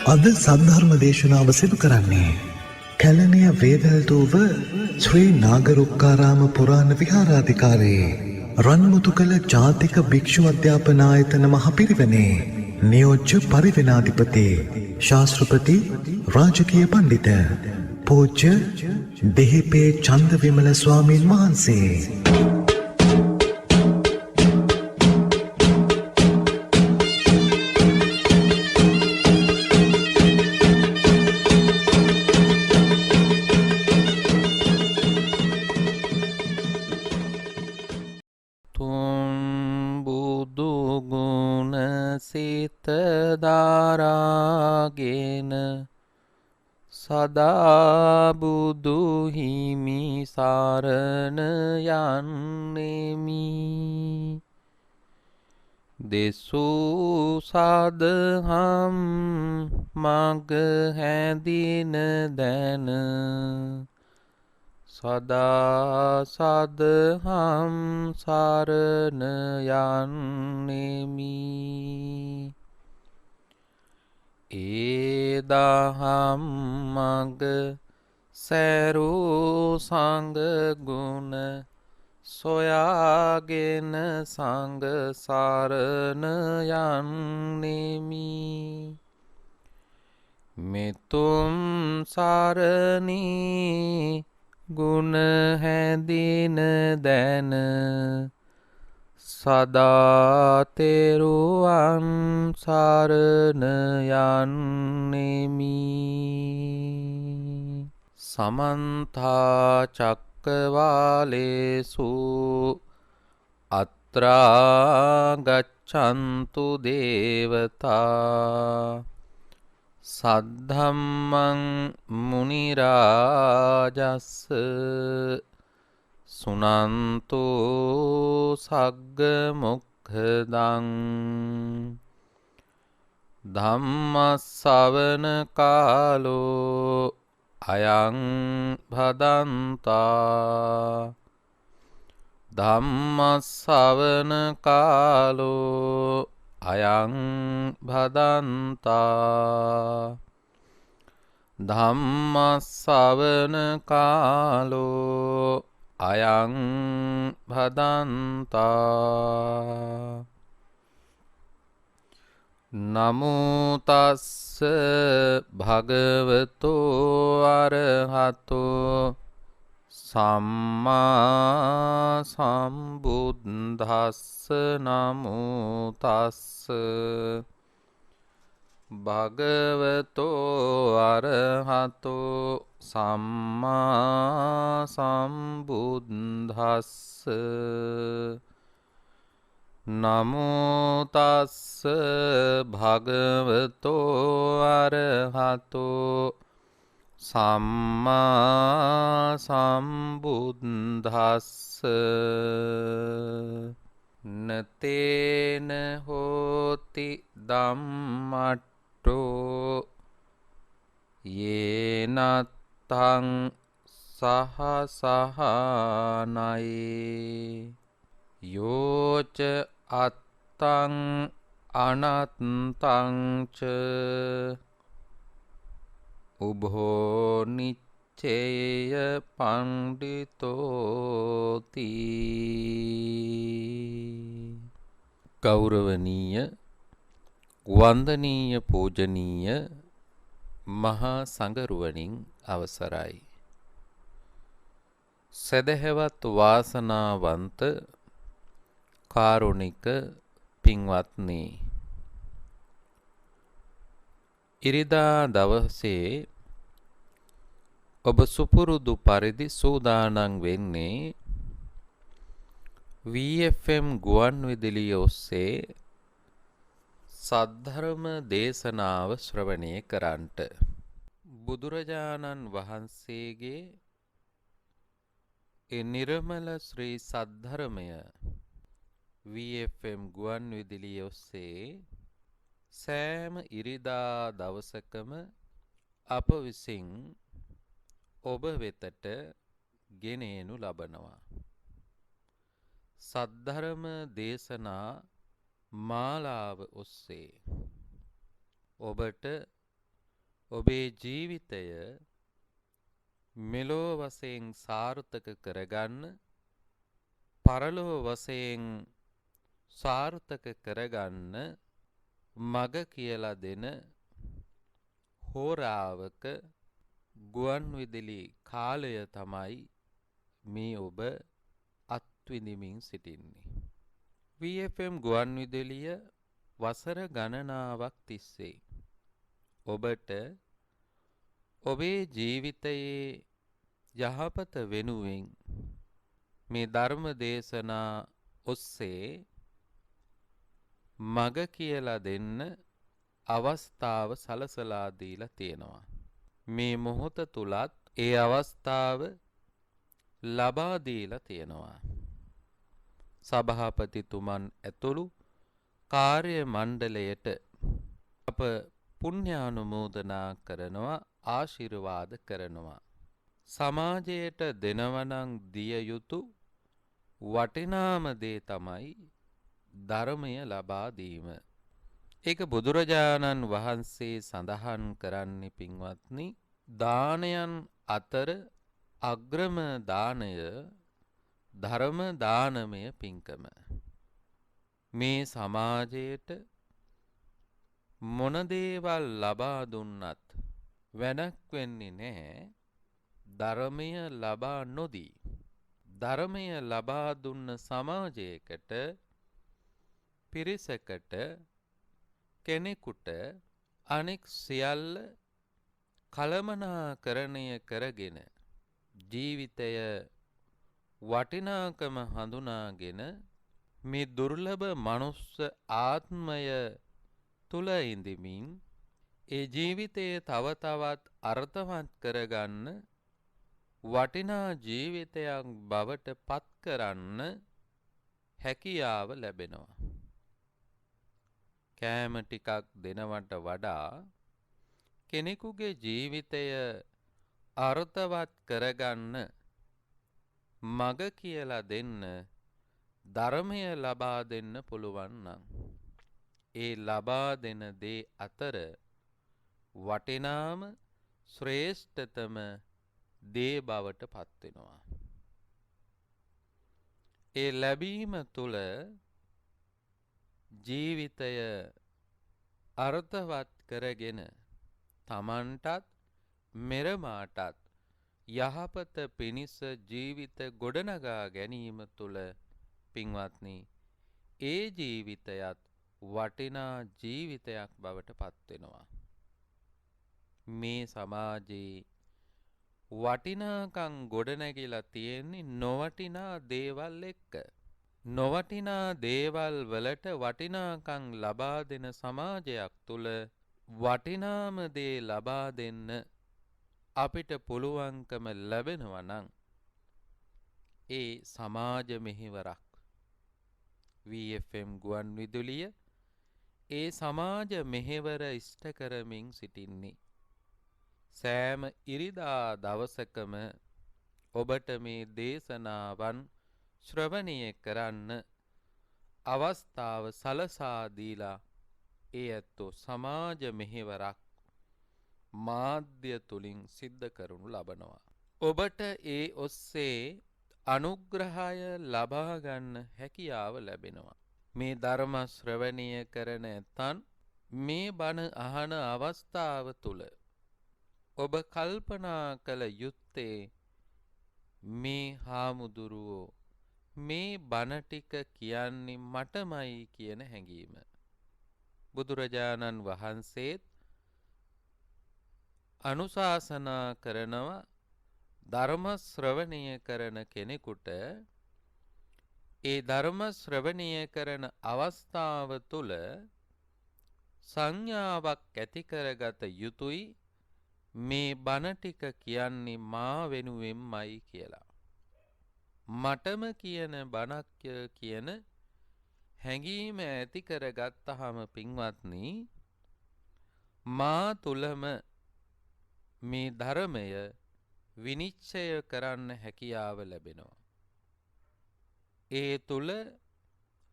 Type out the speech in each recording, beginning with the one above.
අද සද්ධර්ම දේශනාව සිදු කරන්නේ කැලණිය වේදල්දුව ශ්‍රී නාගරුක්කාරාම පුරාණ විහාරාධිකාරී රන්මුතු කළ ජාතික භික්ෂු අධ්‍යාපන ආයතන මහපිරිවෙනේ නියෝජ්‍ය පරිවෙනාධිපති ශාස්ත්‍රපති රාජකීය පණ්ඩිත පූජ්‍ය දෙහිපේ චන්දවිමල ස්වාමීන් වහන්සේ. සිතදාරාගෙන සදා බුදු හිමි සරණ යන්නෙමි. දෙසූ සදහම් මග හැදින දැන සදා සදහම් සරණ යන්නෙමි. ඒ දහම් මග සැරූ සංඝ ගුණ සොයාගෙන සංඝ සරණ යන්නෙමි. මෙතුම් සරණී ගුණ හැදින දැන සදා තෙරුවන් සරණ යන්නෙමි. සමන්තා චක්කවාලේසු අත්‍රා ගච්ඡන්තු දේවතා සද්ධම්මං මුනි රාජස්ස සුනන්තු සග්ග මොක්ඛදං ධම්ම ශ්‍රවණ කාලෝ අයං භදන්තා ධම්ම ශ්‍රවණ කාලෝ අයං භදන්තා ධම්ම ශ්‍රවණ කාලෝ අයං භදන්තා. නමෝ තස්ස භගවතෝ අරහතෝ සම්මා සම්බුද්දස්ස. නමෝ තස්ස භගවතෝ අරහතෝ සම්මා සම්බුද්දස්ස. නමෝ තස්ස භගවතෝ අරහතෝ සම්මා සම්බුද්දස්ස. නතේන හෝති ධම්මට්ඨෝ යේනත්තං සහසහනයේ යෝච අත්තං අනත්තං ච උභෝ නිච්චේය පණ්ඩිතෝති. ගෞරවනීය වන්දනීය පූජනීය මහා සංඝරුවනින් අවසරයි. සදහැවත් වාසනාවන්ත කාරුණික පින්වත්නි, ඉරිදා දවසේ ඔබ සුපුරුදු පරිදි සූදානම් වෙන්නේ VFM ගුවන් විදුලිය ඔස්සේ සද්ධර්ම දේශනාව ශ්‍රවණය කරන්නට. බුදුරජාණන් වහන්සේගේ නිර්මල ශ්‍රී සද්ධර්මය VFM ගුවන් විදුලිය ඔස්සේ සෑම ඉරිදා දවසකම අප විසින් ඔබ වෙතට ගෙනෙනු ලබනවා. සද්ධර්ම දේශනා මාලාව ඔස්සේ ඔබට ඔබේ ජීවිතය මෙලෝ වශයෙන් සාර්ථක කරගන්න, පරලෝ වශයෙන් සාර්ථක කරගන්න මග කියලා දෙන හෝරාවක ගුවන් විදුලි කාලය තමයි මේ ඔබ අත්විඳිමින් සිටින්නේ. VFM ගුවන් විදුලිය වසර ගණනාවක් තිස්සේ ඔබට ඔබේ ජීවිතයේ යහපත වෙනුවෙන් මේ ධර්ම දේශනා ඔස්සේ මග කියලා දෙන්න අවස්ථාව සලසලා දීලා තියෙනවා. මේ මොහොත තුලත් ඒ අවස්ථාව ලබා දීලා තියෙනවා. සභාපතිතුමන් ඇතුළු කාර්ය මණ්ඩලයට අප පුණ්‍යානුමෝදනා කරනවා, ආශිර්වාද කරනවා. සමාජයට දෙනවනම් දිය යුතු වටිනාම දේ තමයි ධර්මය ලබා දීම. ඒක බුදුරජාණන් වහන්සේ සඳහන් කරන්නේ පින්වත්නි, දානයන් අතර අග්‍රම දානය ධර්ම දානමය පින්කම. මේ සමාජයට මොන දේවල් ලබා දුන්නත් වෙනක් වෙන්නේ නැහැ ධර්මය ලබා නොදී. ධර්මය ලබා දුන්න සමාජයකට, පිරිසකට, කෙනෙකුට අනෙක් සියල්ල කළමනාකරණය කරගෙන ජීවිතය වටිනාකම හඳුනාගෙන මේ දුර්ලභ මනුස්ස ආත්මය තුල ඉඳිමින් ඒ ජීවිතයේ තව තවත් අර්ථවත් කරගන්න, වටිනා ජීවිතයක් බවට පත් කරන්න හැකියාව ලැබෙනවා. කෑම ටිකක් දෙනවට වඩා කෙනෙකුගේ ජීවිතය අර්ථවත් කරගන්න මග කියලා දෙන්න, ධර්මය ලබා දෙන්න පුළුවන් නම් ඒ ලබා දෙන දේ අතර වටිනාම ශ්‍රේෂ්ඨතම දේ බවට පත් වෙනවා. ඒ ලැබීම තුල ජීවිතය අර්ථවත් කරගෙන තමන්ටත් මෙරමාටත් යහපත පිණිස ජීවිත ගොඩනගා ගැනීම තුල පින්වත්නි, ඒ ජීවිතයත් වටිනා ජීවිතයක් බවට පත් වෙනවා. මේ සමාජයේ වටිනාකම් ගොඩනැගිලා තියෙන්නේ නොවටිනා දේවල් එක්ක. නොවටිනා දේවල් වලට වටිනාකම් ලබා දෙන සමාජයක් තුල වටිනාම දේ ලබා දෙන්න අපිට පුළුවන්කම ලැබෙනවා නම් ඒ සමාජ මෙහෙවරක්. VFM ගුවන් විදුලිය ඒ සමාජ මෙහෙවර ඉෂ්ට කරමින් සිටින්නේ. සෑම ඉරිදා දවසකම ඔබට මේ දේශනාවන් ශ්‍රවණය කරන්න අවස්ථාව සලසා දීලා ඒ ඇත්තෝ සමාජ මෙහෙවරක් මාධ්‍ය තුලින් සිද්ධ කරනු ලබනවා. ඔබට ඒ ඔස්සේ අනුග්‍රහය ලබා ගන්න හැකියාව ලැබෙනවා. මේ ධර්ම ශ්‍රවණය කරන ඇතන් මේ බණ අහන අවස්ථාව තුල ඔබ කල්පනා කළ යුත්තේ මේ හාමුදුරුවෝ මේ බණ ටික කියන්නේ මටමයි කියන හැඟීම. බුදුරජාණන් වහන්සේත් අනුශාසනා කරනවා ධර්ම ශ්‍රවණය කරන කෙනෙකුට ඒ ධර්ම ශ්‍රවණය කරන අවස්ථාව තුල සංඥාවක් ඇති කරගත යුතුයි. මේ බණ ටික කියන්නේ මා වෙනුවෙන්මයි කියලා. මටම කියන බණක් කියන හැඟීම ඇති කරගත්තාම පින්වත්නි, මා තුලම මේ ධර්මය විනිශ්චය කරන්න හැකියාව ලැබෙනවා. ඒ තුල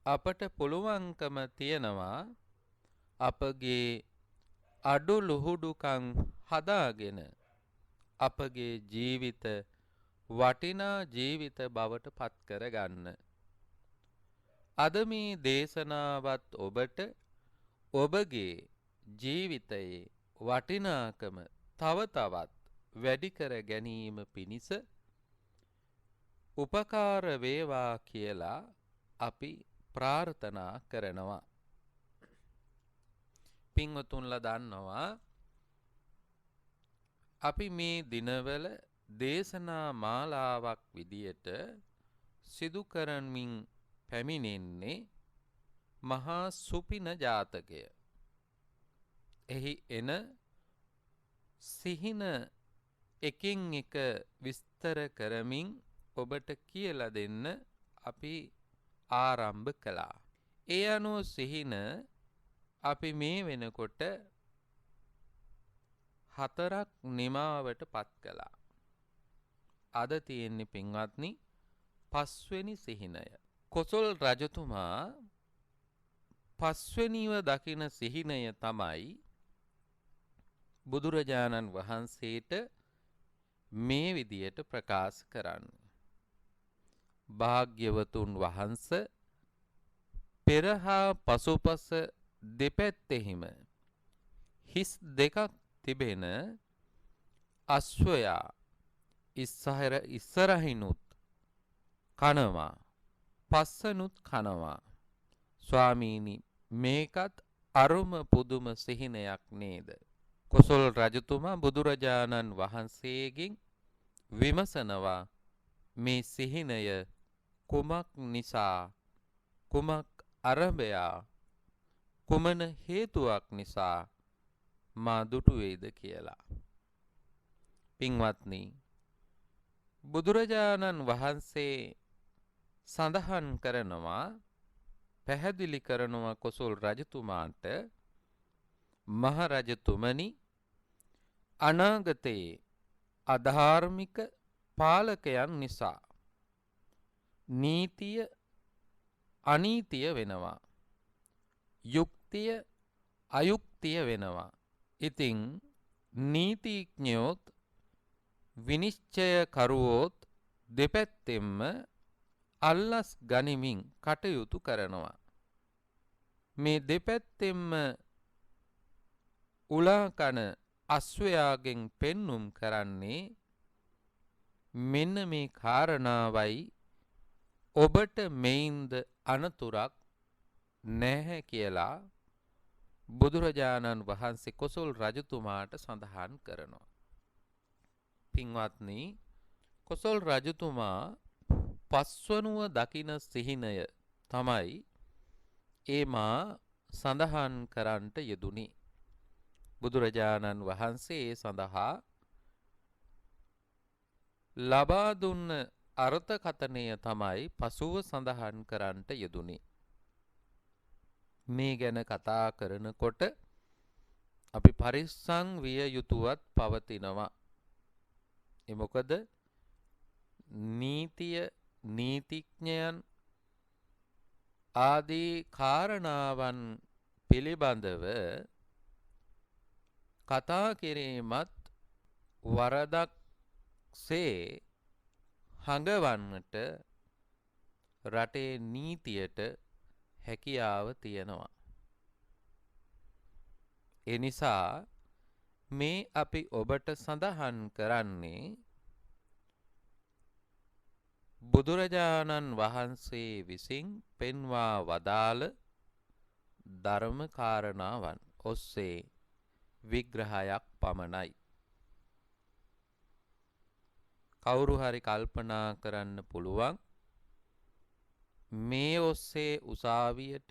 අපට පුළුවන්කම තියනවා අපගේ අඩු ලුහුඩුකම් හදාගෙන අපගේ ජීවිත වටිනා ජීවිත බවට පත් කරගන්න. අද මේ දේශනාවත් ඔබට ඔබගේ ජීවිතයේ වටිනාකම තව තවත් වැඩි කර ගැනීම පිණිස උපකාර වේවා කියලා අපි ප්‍රාර්ථනා කරනවා. පින්වතුන්ලා දන්නවා අපි මේ දිනවල දේශනා මාලාවක් විදියට සිදු කරමින් පැමිණෙන්නේ මහා සුපින ජාතකය. එහි එන සිහින එකින් එක විස්තර කරමින් ඔබට කියලා දෙන්න අපි ආරම්භ කළා. ඒ අනුව සිහින අපි මේ වෙනකොට 4ක් නිමාවට පත් කළා. අද තියෙන්නේ පින්වත්නි 5 වෙනි සිහිනය. කොසල් රජතුමා 5 වෙනිව දකින සිහිනය තමයි බුදුරජාණන් වහන්සේට මේ විදියට ප්‍රකාශ කරන්නේ. භාග්‍යවතුන් වහන්ස පෙරහා පසුපස දෙපැත්තෙහිම හිස් දෙකක් තිබෙන අශ්වයා ඉස්සරහිනුත් කනවා පස්සනුත් කනවා. ස්වාමීනි මේකත් අරුම පුදුම සිහිනයක් නේද? කොසල් රජතුමා බුදුරජාණන් වහන්සේගෙන් විමසනවා මේ සිහිනය කුමක් නිසා කුමක් අරබයා කුමන හේතුවක් නිසා මා දුටු වේද කියලා. පින්වත්නි බුදුරජාණන් වහන්සේ සඳහන් කරනවා පැහැදිලි කරනවා කොසල් රජතුමාට මහ රජතුමනි අනාගතයේ අධාර්මික පාලකයන් නිසා නීතිය අනීතිය වෙනවා. යුක්තිය අයුක්තිය වෙනවා. ඉතින් නීතිඥයොත් විනිශ්චය කරුවොත් දෙපැත්තෙන්ම අල්ලස් ගනිමින් කටයුතු කරනවා. මේ දෙපැත්තෙන්ම උලාකන අශ්වයාගෙන් පෙන්눔 කරන්නේ මෙන්න මේ කාරණාවයි ඔබට මෙයින්ද අනතුරක් නැහැ කියලා බුදුරජාණන් වහන්සේ කොසල් රජතුමාට සඳහන් කරනවා. පින්වත්නි කොසල් රජතුමා 5 වනුව දකින සිහිනය තමයි ඒමා සඳහන් කරන්නට යෙදුනේ. බුදුරජාණන් වහන්සේ සඳහා ලබා දුන්න අර්ථකථනය තමයි පසුව සඳහන් කරන්නට යෙදුනේ. මේ ගැන කතා කරනකොට අපි පරිස්සම් විය යුතුවත් පවතිනවා. ඒ මොකද නීතිය නීතිඥයන් ආදී කාරණාවන් පිළිබඳව කතා කිරීමත් වරදක්සේ හඟවන්නට රටේ නීතියට හැකියාව තියෙනවා. ඒ නිසා මේ අපි ඔබට සඳහන් කරන්නේ බුදුරජාණන් වහන්සේ විසින් පෙන්වා වදාළ ධර්ම කාරණාවන් ඔස්සේ විග්‍රහයක් පමණයි. කවුරු හරි කල්පනා කරන්න පුළුවන් මේ ඔස්සේ උසාවියට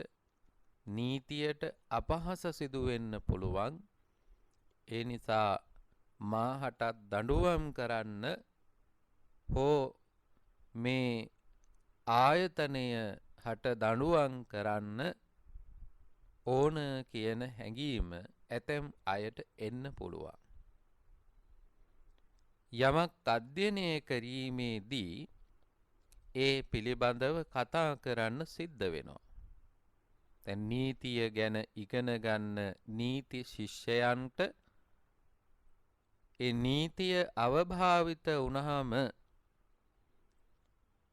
නීතියට අපහාස සිදු වෙන්න පුළුවන්. ඒ නිසා මාහටත් දඬුවම් කරන්න හෝ මේ ආයතනය හට දඬුවම් කරන්න ඕන කියන හැඟීම ඇතැම් අයට එන්න පුළුවන්. යමක් අධ්‍යයනය කිරීමේදී ඒ පිළිබඳව කතා කරන්න සිද්ධ වෙනවා. දැන් නීතිය ගැන ඉගෙන ගන්න නීති ශිෂ්‍යයන්ට ඒ නීතිය අවභාවිත වුණාම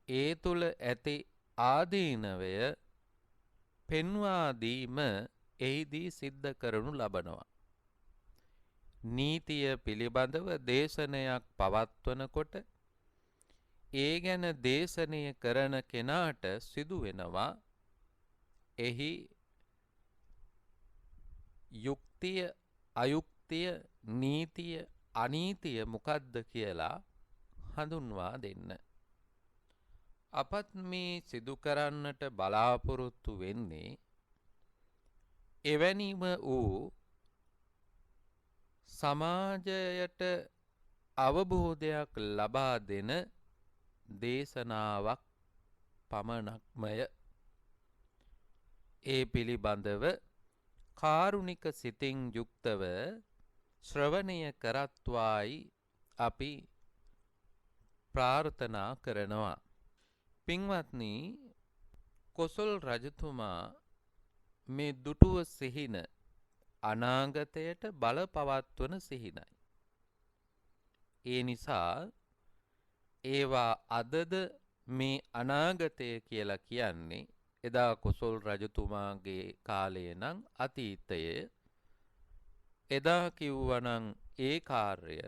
ඒ තුල ඇති ආදීනවය පෙන්වා දීම එහිදී සිද්ධ කරනු ලබනවා. නීතිය පිළිබඳව දේශනයක් පවත්වනකොට ඒ ගැන දේශනය කරන කෙනාට සිදු වෙනවා එහි යුක්තිය අයුක්තිය නීතිය අනීතිය මොකද්ද කියලා හඳුන්වා දෙන්න. අපත් මේ සිදු කරන්නට බලාපොරොත්තු වෙන්නේ එවැනිම වූ සමාජයට අවබෝධයක් ලබා දෙන දේශනාවක් පමණක්මය. ඒ පිළිබඳව කාරුණික සිතින් යුක්තව ශ්‍රවණය කරත්වායි අපි ප්‍රාර්ථනා කරනවා. පින්වත්නි, කොසල් රජතුමා මේ දුටුව සිහින අනාගතයට බලපවත්වන සිහිනයි. ඒ නිසා ඒවා අදද මේ අනාගතය කියලා කියන්නේ එදා කොසල් රජතුමාගේ කාලයේ නම් අතීතයේ, එදා කිව්වනම් ඒ කාර්ය,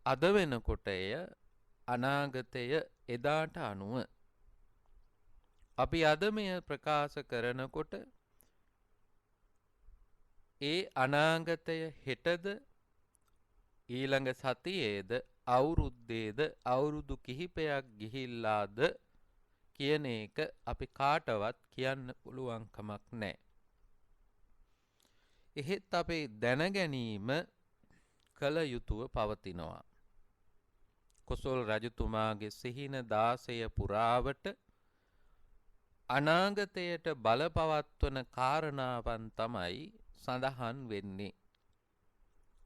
අද වෙනකොට එය අනාගතය එදාට අනුව. අපි අද මෙය ප්‍රකාශ කරනකොට ඒ අනාගතය හෙටද ඊළඟ සතියේද අවුරුද්දේද අවුරුදු කිහිපයක් ගිහිල්ලාද කියන එක අපි කාටවත් කියන්න පුළුවන් කමක් නැහැ. එහෙත් අපි දැනගැනීම කළ යුතුව පවතිනවා. කොසල් රජතුමාගේ සිහින 16 පුරාවට අනාගතයට බලපවත්වන කාරණාවන් තමයි සඳහන් වෙන්නේ.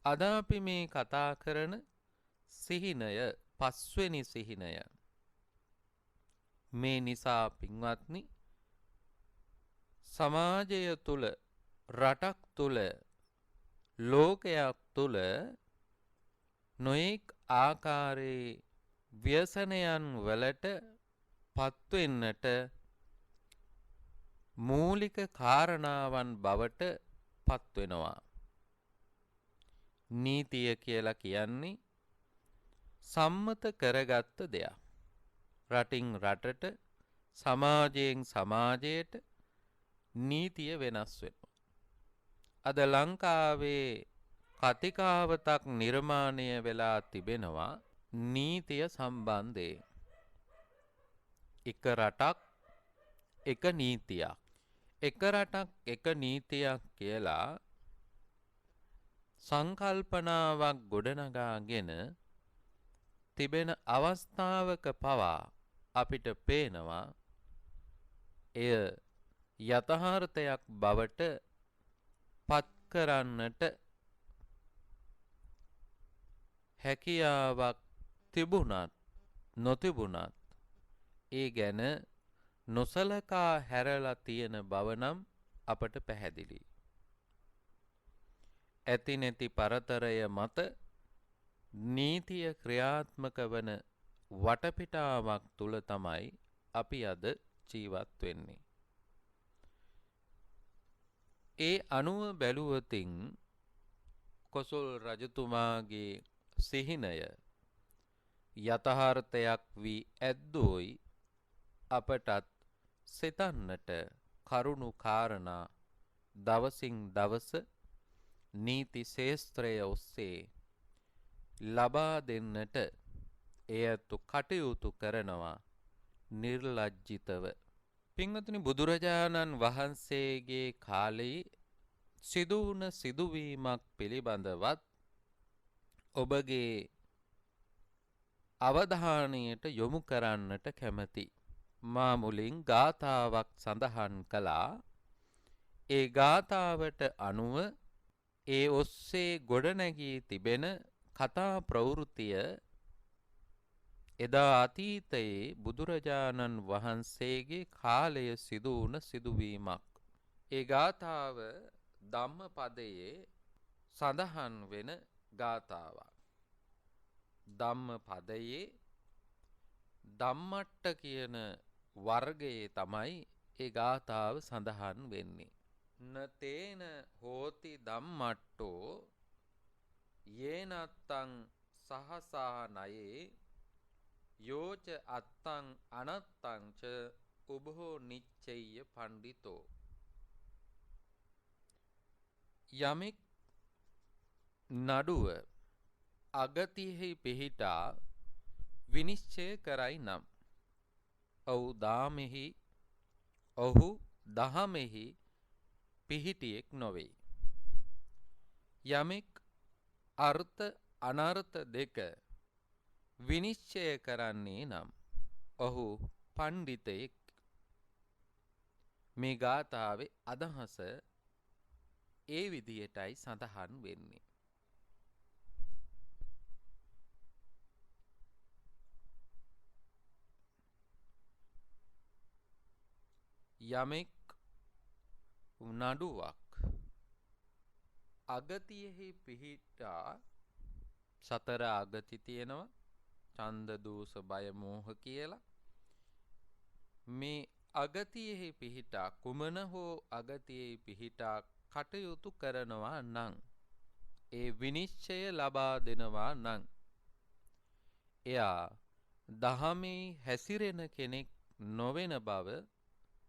අද අපි මේ කතා කරන සිහිනය පස්වෙනි සිහිනය. මේ නිසා පින්වත්නි, සමාජය තුල, රටක් තුල, ලෝකයක් තුල නොඑක් ආකාරයේ ව්‍යසනයන් වලට පත්වෙන්නට මූලික කාරණාවන් බවට පත්වෙනවා. නීතිය කියලා කියන්නේ සම්මත කරගත්ත දෙයක්. රටින් රටට, සමාජයෙන් සමාජයට නීතිය වෙනස් වෙනවා. අද ලංකාවේ කතිකාවතක් නිර්මාණය වෙලා තිබෙනවා නීතිය සම්බන්ධයෙන්. එක රටක් එක නීතියක්. එක රටක් එක නීතියක් කියලා සංකල්පනාවක් ගොඩනගාගෙන තිබෙන අවස්ථාවක පවා අපිට පේනවා එය යථාර්ථයක් බවට පත් කරන්නට හැකියාවක් තිබුණත් නොතිබුණත් ඒ ගැන නොසලකා හැරලා තියෙන බව නම් අපට පැහැදිලි. ඇති නැති පරතරය මත නීතිය ක්‍රියාත්මක වන වටපිටාවක් තුල තමයි අපි අද ජීවත් වෙන්නේ. ඒ අනුව බැලුවතින් කොසල් රජතුමාගේ සිහිනය යථාර්ථයක් වී ඇද්දෝයි අපටත් සිතන්නට කරුණු කාරණා දවසින් දවස නීති ශේස්ත්‍රය ඔස්සේ ලබා දෙන්නට එයතු කටයුතු කරනවා නිර්ලජ්ජිතව. පින්වතුනි, බුදුරජාණන් වහන්සේගේ කාලයේ සිදුවුණ සිදුවීමක් පිළිබඳවත් ඔබගේ අවධානයට යොමු කරන්නට කැමැති. මා මුලින් ගාථාවක් සඳහන් කළා. ඒ ගාථාවට අනුව ඒ ඔස්සේ ගොඩනැගී තිබෙන කතා ප්‍රවෘත්තිය එදා අතීතයේ බුදුරජාණන් වහන්සේගේ කාලය සිදු වුණ සිදුවීමක්. ඒ ගාථාව ධම්මපදයේ සඳහන් වෙන ගාථාවක්. ධම්ම පදයේ ධම්මට්ට කියන වර්ගයේ තමයි ඒ ගාථාව සඳහන් වෙන්නේ. නතේන හෝති ධම්මට්ටෝ යේනත්තං සහසා නයේ යෝච අත්තං අනත්තං ච උභෝ නිච්චය්‍ය පණ්ඩිතෝ. යමෙක් නඩුව අගතියෙහි පිහිටා විනිශ්චය කරයි නම් ඔහු දහමෙහි පිහිටියෙක් නොවේ. යමෙක් අර්ථ අනර්ථ දෙක විනිශ්චය කරන්නේ නම් ඔහු පණ්ඩිතයෙක්. මේ ගාථාවේ අදහස ඒ විදියටයි සඳහන් වෙන්නේ. යමෙක් නඩුවක් අගතියෙහි පිහිටා සතර අගති තියෙනවා ඡන්ද දෝෂ බය මෝහ කියලා. මේ අගතියෙහි පිහිටා කුමන හෝ අගතියෙහි පිහිටා කටයුතු කරනවා නම් ඒ විනිශ්චය ලබා දෙනවා නම් එයා දහමේ හැසිරෙන කෙනෙක් නොවන බව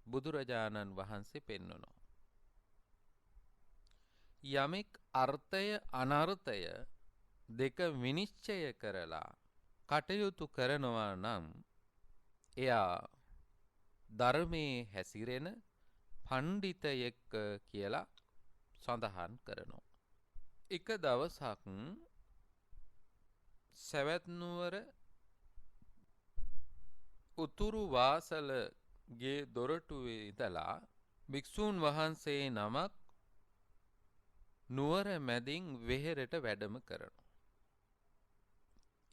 බුදුරජාණන් වහන්සේ පෙන්වනවා. යමෙක් අර්ථය අනර්ථය දෙක විනිශ්චය කරලා කටයුතු කරනවා නම් එයා ධර්මයේ හැසිරෙන පණ්ඩිතයෙක් කියලා සඳහන් කරනවා. එක දවසක් සවැත් නුවර උතුරු වාසලගේ දොරටුවේ ඉඳලා භික්ෂූන් වහන්සේ නමක් නුවර මැදින් වෙහෙරට වැඩම කරනවා.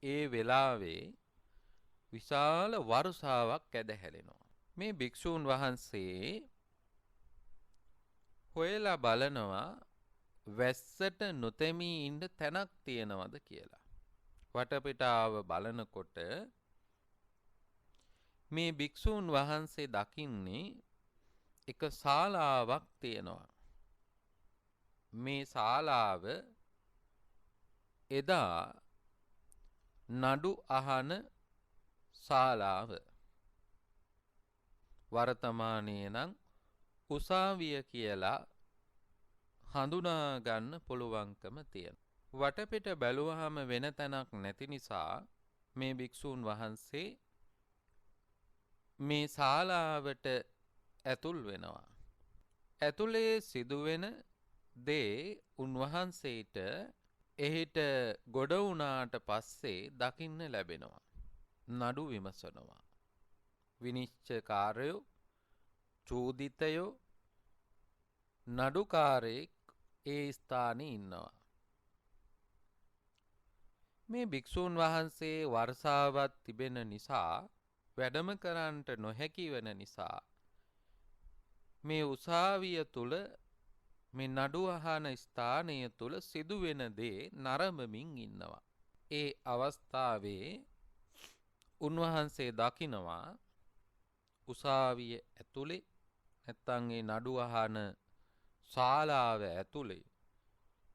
ඒ වෙලාවේ විශාල වර්ෂාවක් ඇදහැලෙනවා. මේ භික්ෂූන් වහන්සේ හොයලා බලනවා වැස්සට නොතෙමී ඉන්න තැනක් තියෙනවද කියලා. වටපිටාව බලනකොට මේ භික්ෂූන් වහන්සේ දකින්නේ එක ශාලාවක් තියෙනවා. මේ ශාලාව එදා නඩු අහන ශාලාව. වර්තමානයේ නම් උසාවිය කියලා හඳුනා ගන්න පුළුවන්කම තියෙන. වටපිට බැලුවාම වෙන තැනක් නැති නිසා මේ භික්ෂූන් වහන්සේ මේ ශාලාවට ඇතුල් වෙනවා. ඇතුලේ සිදුවෙන දේ උන්වහන්සේට එහිට ගොඩ වුණාට පස්සේ දකින්න ලැබෙනවා. නඩු විමසනවා. විනිශ්චයකාරයෝ චෝදිතයෝ නඩුකාරයෙක් ඒ ස්ථානයේ ඉන්නවා. මේ භික්ෂූන් වහන්සේ වර්ෂාවක් තිබෙන නිසා වැඩම කරන්නට නොහැකි වෙන නිසා මේ උසාවිය තුල මේ නඩු අහන ස්ථානය තුල සිදුවෙන දේ නරඹමින් ඉන්නවා. ඒ අවස්ථාවේ උන්වහන්සේ දකිනවා උසාවිය ඇතුලේ නැත්තම් ඒ නඩු අහන ශාලාව ඇතුලේ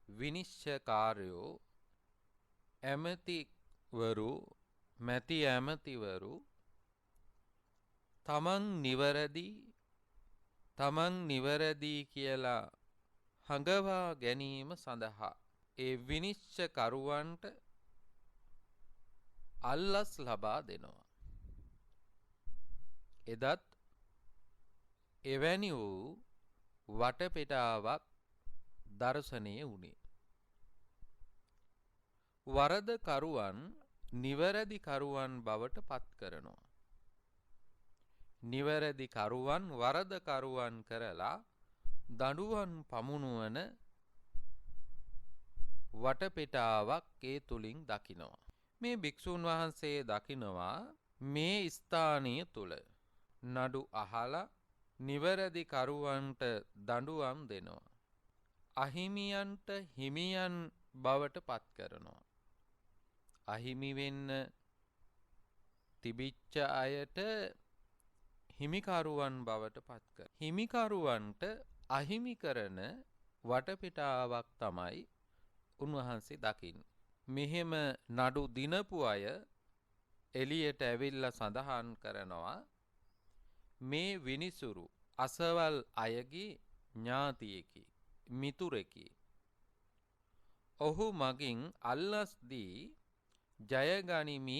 විනිශ්චයකාරයෝ මැති ඇමතිවරු තමන් නිවැරදි කියලා හඟවා ගැනීම සඳහා ඒ විනිශ්චයකරුවන්ට අල්ලස් ලබා දෙනවා. එදත් එවැනි වූ වටපිටාවක් දර්ශනය වුණේ. වරදකරුවන් නිවැරදි කරුවන් බවට පත් කරනවා. නිවැරදි කරුවන් වරදකරුවන් කරලා දඬුවම් පමුණුවන වටපිටාවක් ඒ තුලින් දකිනවා. මේ භික්ෂූන් වහන්සේ දකිනවා මේ ස්ථානය තුල නඩු අහලා නිවැරදි කරුවන්ට දඬුවම් දෙනවා. අහිමියන්ට හිමියන් බවට පත් කරනවා. අහිමි වෙන්න තිබිච්ච අයට හිමිකරුවන් බවට පත් කර. හිමිකරුවන්ට අහිමි කරන වටපිටාවක් තමයි උන්වහන්සේ දකින්නේ. මෙහෙම නඩු දිනපු අය එළියට ඇවිල්ලා සඳහන් කරනවා මේ විනිසුරු අසවල් අයගේ ඥාතියෙකි, මිතුරෙකි. ඔහු මගින් අල්ලස් දී ජයගනිමි.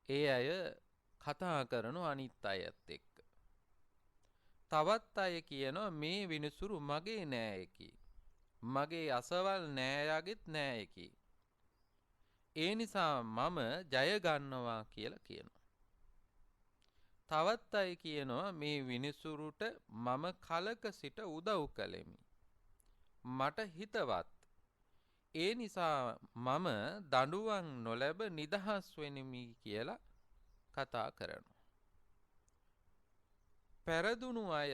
ඒ අය කතා කරන අනිත් අයත් එක්ක. තවත් අය කියනවා මේ විනිසුරු මගේ නෑයෙකි. මගේ අසවල් නෑයාගෙත් නෑයෙකි. ඒ නිසා මම ජය ගන්නවා කියලා කියනවා. තවත් අය කියනවා මේ විනිසුරුට මම කලක සිට උදව් කළෙමි. මට හිතවත්. ඒ නිසා මම දඬුවම් නොලැබ නිදහස් වෙනිමි කියලා කතා කරනවා. පෙරදුණු අය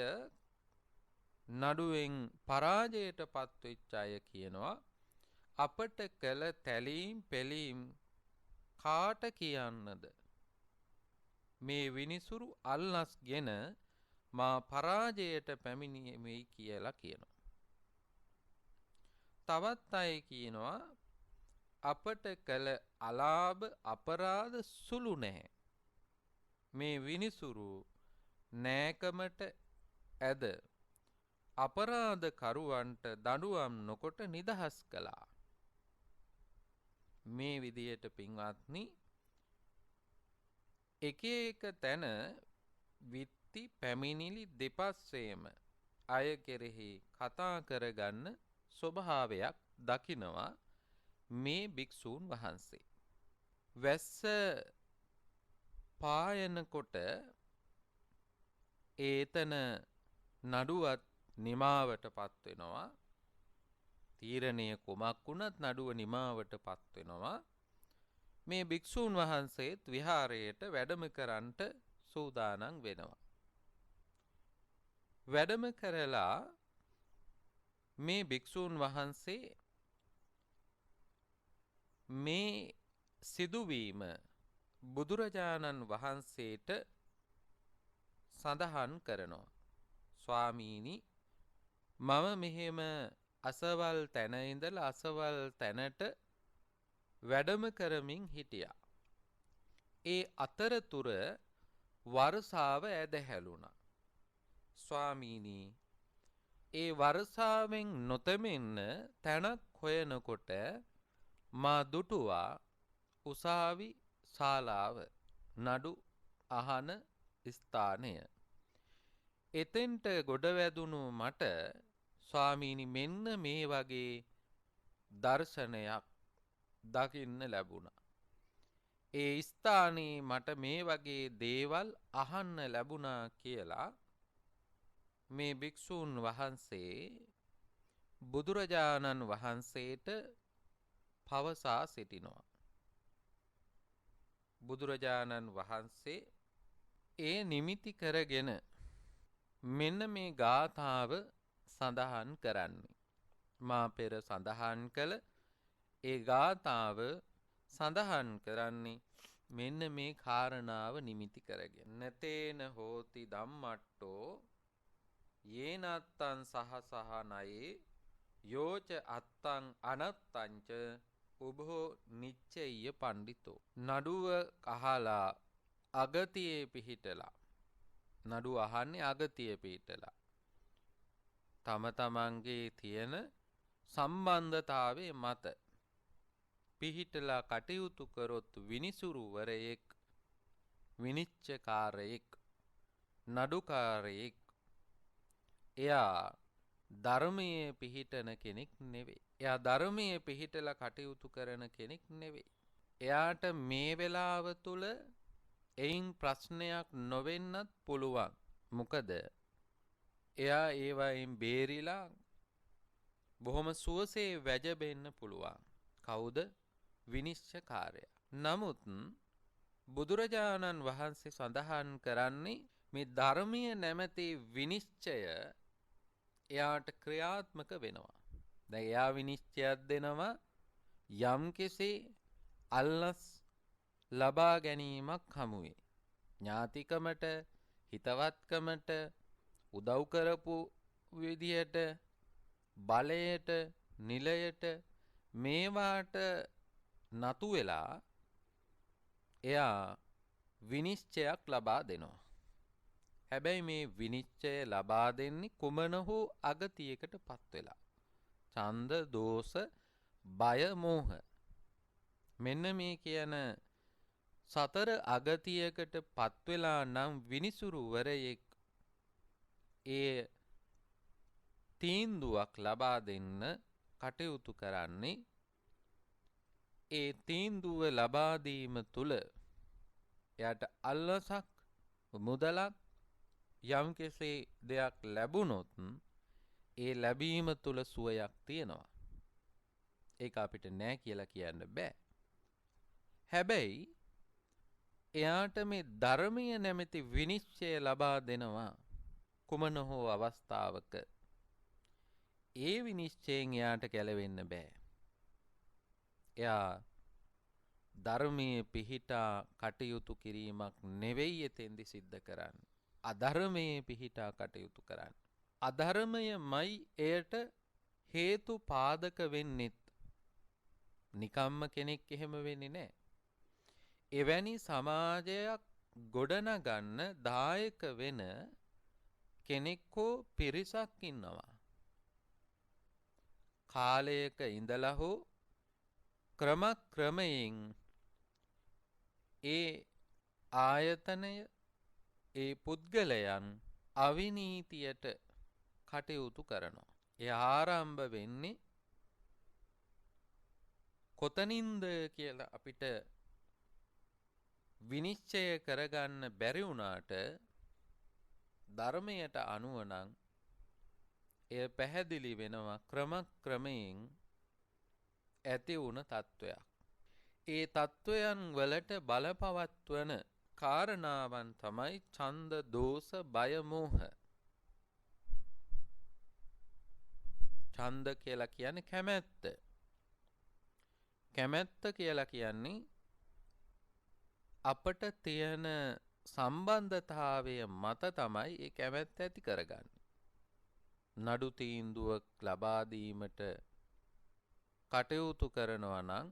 නඩුවෙන් පරාජයට පත්වෙච්ච අය කියනවා අපට කළ තැලීම් පෙලීම් කාට කියන්නද? මේ විනිසුරු අල්ලස්ගෙන මා පරාජයට පැමිණීමේ කියලා කියනවා. තවත් අය කියනවා අපට කළ අලාභ අපරාධ සුළු නැහැ. මේ විනිසුරු නෑකමට ඇද අපරාධ කරුවන්ට දඬුවම් නොකොට නිදහස් කළා. මේ විදියට පින්වත්නි එක එක තැන විත්ති පැමිණිලි දෙපස්සේම අය කෙරෙහි කතා කරගන්න ස්වභාවයක් දකිනවා මේ භික්ෂූන් වහන්සේ. වැස්ස පායනකොට ඒතන නඩුවත් නිමාවට පත් වෙනවා. තීරණය කුමක් වුණත් නඩුව නිමාවට පත් වෙනවා. මේ භික්ෂූන් වහන්සේත් විහාරයට වැඩම කරන්නට සූදානම් වෙනවා. වැඩම කරලා මේ භික්ෂූන් වහන්සේ මේ සිදුවීම බුදුරජාණන් වහන්සේට සඳහන් කරනවා. ස්වාමීනි මම මෙහෙම අසවල් තැන ඉඳලා අසවල් තැනට වැඩම කරමින් හිටියා. ඒ අතරතුර වර්ෂාව ඇදහැළුණා. ස්වාමීනි ඒ වර්ෂාවෙන් නොතෙමෙන්න තැනක් හොයනකොට මා දුටුවා උසාවි ශාලාව නඩු අහන ස්ථානය. එතෙන්ට ගොඩ වැදුණු මට ස්වාමීනි මෙන්න මේ වගේ දර්ශනයක් දකින්න ලැබුණා. ඒ ස්ථානයේ මට මේ වගේ දේවල් අහන්න ලැබුණා කියලා මේ භික්ෂූන් වහන්සේ බුදුරජාණන් වහන්සේට පවසා සිටිනවා. බුදුරජාණන් වහන්සේ ඒ නිමිති කරගෙන මෙන්න මේ ගාථාව සඳහන් කරන්නේ. මා පෙර සඳහන් කළ ඒ ගාථාව සඳහන් කරන්නේ මෙන්න මේ කාරණාව නිමිති කරගෙන. නතේන හෝති ධම්මට්ටෝ යේනත්තං සහසහනයේ යෝච අත්තං අනත්තංච උභෝ නිච්චෙය්‍ය පණ්ඩිතෝ. නඩුව අහලා අගතියේ පිහිටලා නඩුව අහන්නේ අගතියේ පිහිටලා තම තමන්ගේ තියෙන සම්බන්ධතාවයේ මත පිහිටලා කටයුතු කරොත් විනිසුරුවරයෙක්, විනිශ්චයකාරයෙක්, නඩුකාරයෙක් එයා ධර්මයේ පිහිටන කෙනෙක් නෙවෙයි. එයා ධර්මයේ පිහිටලා කටයුතු කරන කෙනෙක් නෙවෙයි. එයාට මේ වෙලාව තුල එයින් ප්‍රශ්නයක් නොවෙන්නත් පුළුවන්. මොකද එයා ඒවයින් බේරිලා බොහොම සුවසේ වැජබෙන්න පුළුවන්. කවුද? විනිශ්චයකාරයා. නමුත් බුදුරජාණන් වහන්සේ සඳහන් කරන්නේ මේ ධර්මීය නැමැති විනිශ්චය එයාට ක්‍රියාත්මක වෙනවා. දැන් එයා විනිශ්චයක් දෙනවා යම් කෙසේ අල්ලස් ලබා ගැනීමක් හමුවේ. ඥාතිකමට, හිතවත්කමට, උදව් කරපු විදියට, බලයට, නිලයට මේවාට නතු වෙලා එයා විනිශ්චයක් ලබා දෙනවා. හැබැයි මේ විනිශ්චය ලබා දෙන්නේ කුමන හෝ අගතියකට පත් වෙලා. ඡන්ද, දෝෂ, බය, මෝහ. මෙන්න මේ කියන සතර අගතියකට පත් වෙලා නම් විනිසුරුවරයෙක් ඒ තීන්දුවක් ලබා දෙන්න කටයුතු කරන්නේ. ඒ තීන්දුව ලබා දීම තුල එයාට අල්ලසක්, මුදලක්, යම් කෙසේ දෙයක් ලැබුණොත් ඒ ලැබීම තුල සුවයක් තියෙනවා. ඒක අපිට නෑ කියලා කියන්න බෑ. හැබැයි එයාට මේ ධර්මය නැමැති විනිශ්චය ලබා දෙනවා කුමන හෝ අවස්ථාවක. ඒ විනිශ්චයෙන් එයාට ගැලවෙන්න බෑ. එයා ධර්මයේ පිහිටා කටයුතු කිරීමක් නෙවෙයි එතෙන්දි සිද්ධ කරන්නේ. අධර්මයේ පිහිටා කටයුතු කරන්නේ. අධර්මයමයි එයට හේතු පාදක වෙන්නෙත්. නිකම්ම කෙනෙක් එහෙම වෙන්නේ නැහැ. එවැනි සමාජයක් ගොඩනගන්න දායක වෙන කෙනෙක් හෝ පිරිසක් ඉන්නවා. කාලයක ඉඳලා හෝ ක්‍රමයෙන් ඒ ආයතනය, ඒ පුද්ගලයන් අවිනීතියට කටයුතු කරනවා. ඒ ආරම්භ වෙන්නේ කොතනින්ද කියලා අපිට විනිශ්චය කරගන්න බැරි වුණාට ධර්මයට අනුව නම් එය පැහැදිලි වෙනවා ක්‍රමයෙන් ඇති වුණ තත්වයක්. ඒ තත්වයන් වලට බලපවත්වන කාරණාවන් තමයි ඡන්ද, දෝෂ, බය, මෝහ. ඡන්ද කියලා කියන්නේ කැමැත්ත. කැමැත්ත කියලා කියන්නේ අපට තියෙන සම්බන්ධතාවය මත තමයි ඒ කැමැත්ත ඇති කරගන්නේ. නඩු තීන්දුවක් ලබා දීමට කටයුතු කරනවා නම්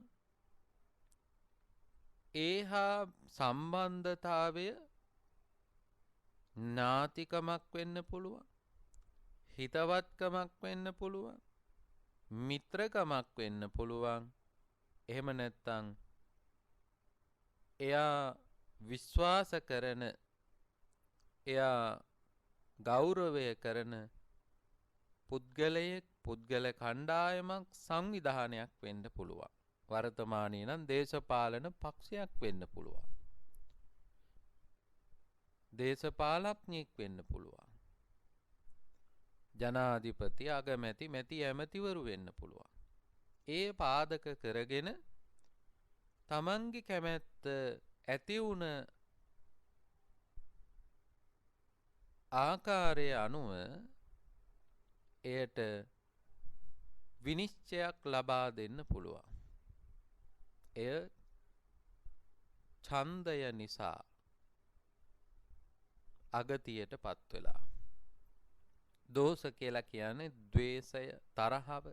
ඒහා සම්බන්ධතාවය ඥාතිකමක් වෙන්න පුළුවන්, හිතවත්කමක් වෙන්න පුළුවන්, මිත්‍රකමක් වෙන්න පුළුවන්. එහෙම නැත්නම් එයා විශ්වාස කරන, එයා ගෞරවය කරන පුද්ගලයෙක්, පුද්ගල කණ්ඩායමක්, සංවිධානයක් වෙන්න පුළුවන්. වර්තමානයේ නම් දේශපාලන පක්ෂයක් වෙන්න පුළුවන්. දේශපාලඥයෙක් වෙන්න පුළුවන්. ජනාධිපති, අගමැති, මැති, ඇමතිවරු වෙන්න පුළුවන්. ඒ පාදක කරගෙන තමන්ගේ කැමැත්ත ඇති වුණ ආකාරය අනුව එයට විනිශ්චයක් ලබා දෙන්න පුළුවන්. එය ඡන්දය නිසා අගතියට පත් වෙලා. දෝෂ කියලා කියන්නේ ද්වේෂය, තරහව.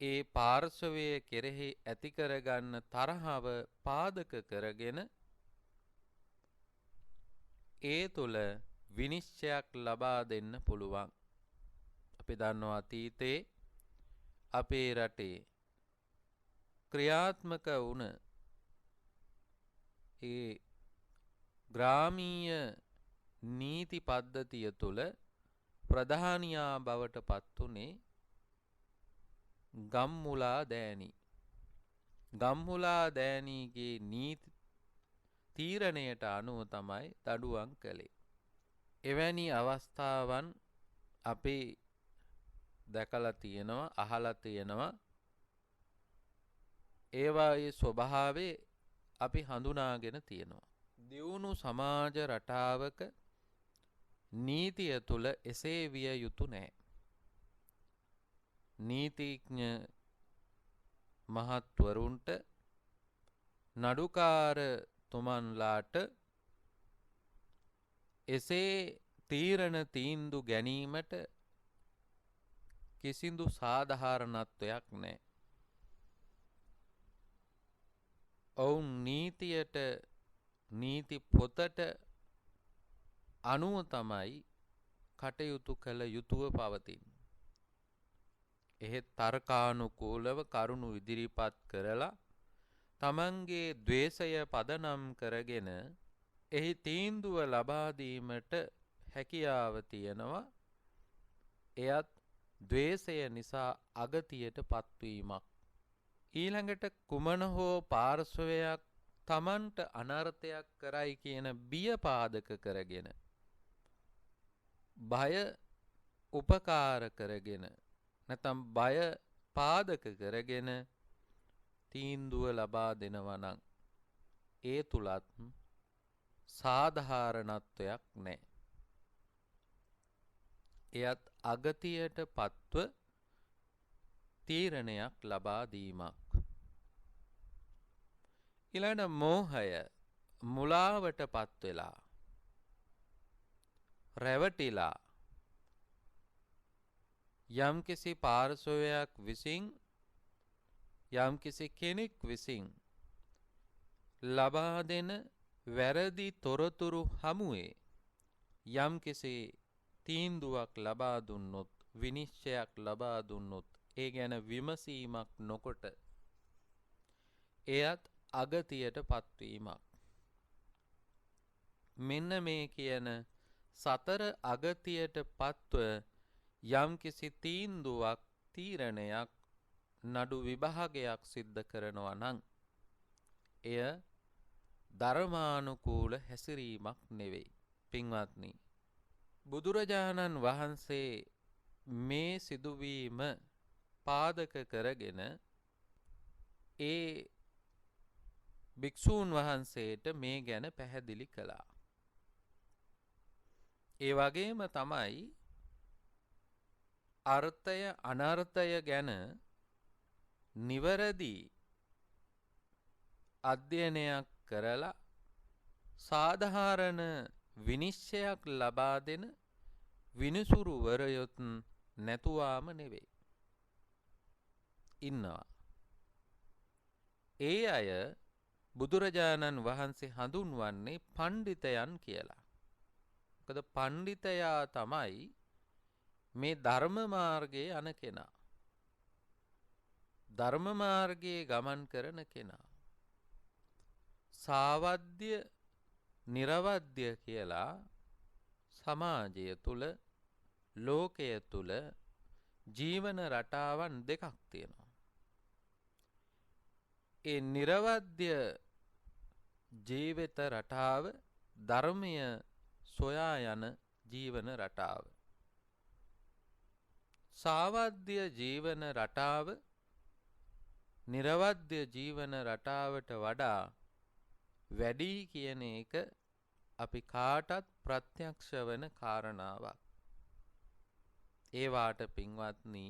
ඒ පාර්ශවයේ කෙරෙහි ඇති කරගන්න තරහව පාදක කරගෙන ඒ තුල විනිශ්චයක් ලබා දෙන්න පුළුවන්. අපි දන්නවා අතීතේ අපේ රටේ ක්‍රියාත්මක වුණ ඒ ග්‍රාමීය නීති පද්ධතිය තුල ප්‍රධානියා බවට පත් උනේ ගම්මුලා දෑනි. ගම්මුලා දෑනිගේ නීති තීරණයට අනුව තමයි දඩුවම් කළේ. එවැනි අවස්ථාවන් අපි දැකලා තියෙනවා, අහලා තියෙනවා. ඒවායේ ස්වභාවය අපි හඳුනාගෙන තියෙනවා. දියුණු සමාජ රටාවක නීතිය තුල එසේ විය යුතු නැහැ. නීතිඥ මහත්වරුන්ට නඩුකාරතුමන්ලාට එසේ තීරණ තීන්දු ගැනීමට කිසිදු සාධාරණත්වයක් නැහැ. ඔවුන් නීතියට නීති පොතට අනුව තමයි කටයුතු කළ යුතුව පවතින. එහෙත් තර්කානුකූලව කරුණු ඉදිරිපත් කරලා තමන්ගේ ද්වේෂය පදනම් කරගෙන එහි තීන්දුව ලබා දීමට හැකියාව තියෙනවා. එයත් ද්වේෂය නිසා අගතියට පත්වීමක්. ඊළඟට කුමන හෝ පාර්ශවයක් තමන්ට අනර්ථයක් කරයි කියන බිය පාදක කරගෙන බය උපකාර කරගෙන නැත්නම් බය පාදක කරගෙන තීන්දුව ලබා දෙනවා නම් ඒ තුලත් සාධාරණත්වයක් නැහැ. එයත් අගතියට පත්ව තීරණයක් ලබා දීමක්. ඊළඟ මෝහය මුලාවට පත් වෙලා රැවටිලා යම්කිසි පාර්ශවයක් විසින් යම්කිසි කෙනෙක් විසින් ලබා දෙන වැරදි තොරතුරු හමුවේ යම්කිසි තීන්දුවක් ලබා දුන්නොත් විනිශ්චයක් ලබා දුන්නොත් ඒ ගැන විමසීමක් නොකොට එයත් අගතියට පත්වීමක්. මෙන්න මේ කියන සතර අගතියට පත්ව යම්කිසි තීන්දුවක් තීරණයක් නඩු විභාගයක් සිද්ධ කරනවා නම් එය ධර්මානුකූල හැසිරීමක් නෙවෙයි. පින්වත්නි, බුදුරජාණන් වහන්සේ මේ සිදුවීම පාදක කරගෙන ඒ භික්ෂූන් වහන්සේට මේ ගැන පැහැදිලි කළා. ඒ වගේම තමයි අර්ථය අනර්ථය ගැන නිවැරදි අධ්‍යයනයක් කරලා සාධාරණ විනිශ්චයක් ලබා දෙන විනිසුරුවරයොත් නැතුවාම නෙවෙයි ඉන්නවා. ඒ අය බුදුරජාණන් වහන්සේ හඳුන්වන්නේ පණ්ඩිතයන් කියලා. මොකද පණ්ඩිතයා තමයි මේ ධර්ම මාර්ගයේ යන කෙනා. ධර්ම මාර්ගයේ ගමන් කරන කෙනා. සාවද්‍ය නිර්වද්‍ය කියලා සමාජය තුල ලෝකය තුල ජීවන රටාවන් දෙකක් තියෙනවා. ඒ නිර්වද්‍ය ජීවිත රටාව ධර්මය සොයා යන ජීවන රටාව. සාවද්‍ය ජීවන රටාව නිර්වද්‍ය ජීවන රටාවට වඩා වැඩි කියන එක අපි කාටත් ප්‍රත්‍යක්ෂ වෙන කාරණාවක්. ඒ වාට පින්වත්නි,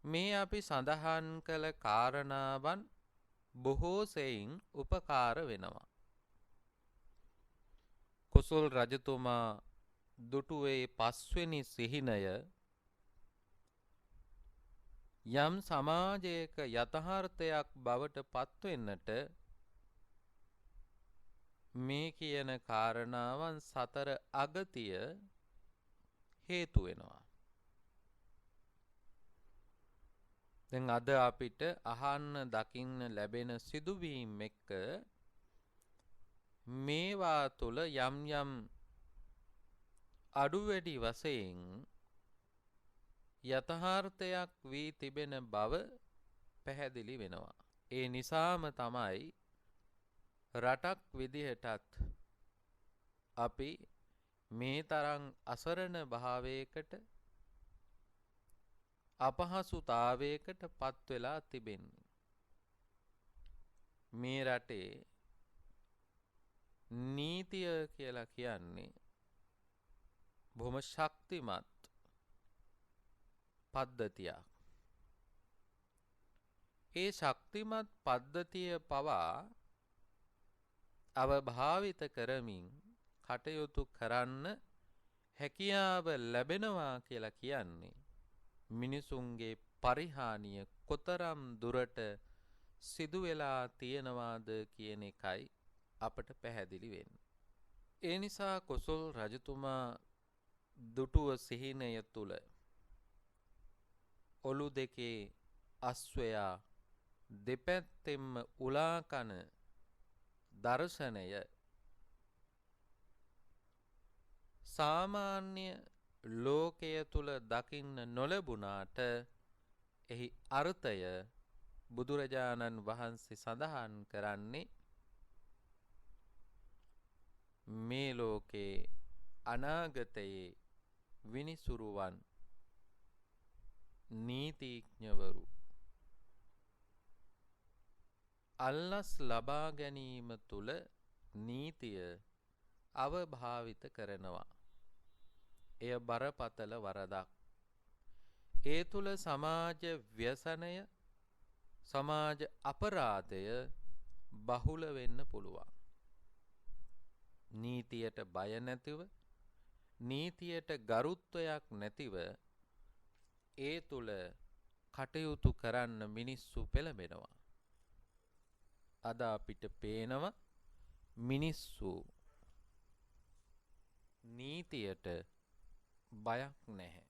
මේ අපි සඳහන් කළ කාරණාවන් බොහෝ සෙයින් උපකාර වෙනවා. කුසල් රජතුමා දුටුවේ 5 වෙනි සිහිනය යම් සමාජයක යථාර්ථයක් බවට පත්වෙන්නට මේ කියන කාරණාවන් සතර අගතිය හේතු වෙනවා. දැන් අද අපිට අහන්න දකින්න ලැබෙන සිදුවීම් එක්ක මේවා තුළ යම් යම් අඩු වැඩි වශයෙන් යථාර්ථයක් වී තිබෙන බව පැහැදිලි වෙනවා. ඒ නිසාම තමයි රටක් විදිහටත් අපි මේ තරම් අසරණ භාවයකට අපහසුතාවයකට පත් වෙලා තිබෙන්නේ. මේ රටේ නීතිය කියලා කියන්නේ බොහොම ශක්තිමත් පද්ධතියක්. ඒ ශක්තිමත් පද්ධතිය පවා අවභාවිත කරමින් කටයුතු කරන්න හැකියාව ලැබෙනවා කියලා කියන්නේ මිනිසුන්ගේ පරිහානිය කොතරම් දුරට සිදු වෙලා තියෙනවාද කියන එකයි අපට පැහැදිලි වෙන්නේ. ඒ නිසා කොසල් රජතුමා දුටුව සිහිනය තුල ඔලු දෙකේ අස්වැයා දෙපැත්තෙන්ම උලා කන දර්ශනය සාමාන්‍ය ලෝකය තුල දකින්න නොලැබුණාට එහි අර්ථය බුදුරජාණන් වහන්සේ සඳහන් කරන්නේ මේ ලෝකේ අනාගතයේ විනිසුරුවන් නීතිඥවරු අල්ලස් ලබා ගැනීම තුල නීතිය අවභාවිත කරනවා. එය බරපතල වරදක්. ඒ තුල සමාජ ව්‍යසනය, සමාජ අපරාධය බහුල වෙන්න පුළුවන්. නීතියට බය නැතිව, නීතියට ගරුත්වයක් නැතිව ඒ තුල කටයුතු කරන්න මිනිස්සු පෙළඹෙනවා. අද අපිට පේනවා මිනිස්සු නීතියට බයක් නැහැ.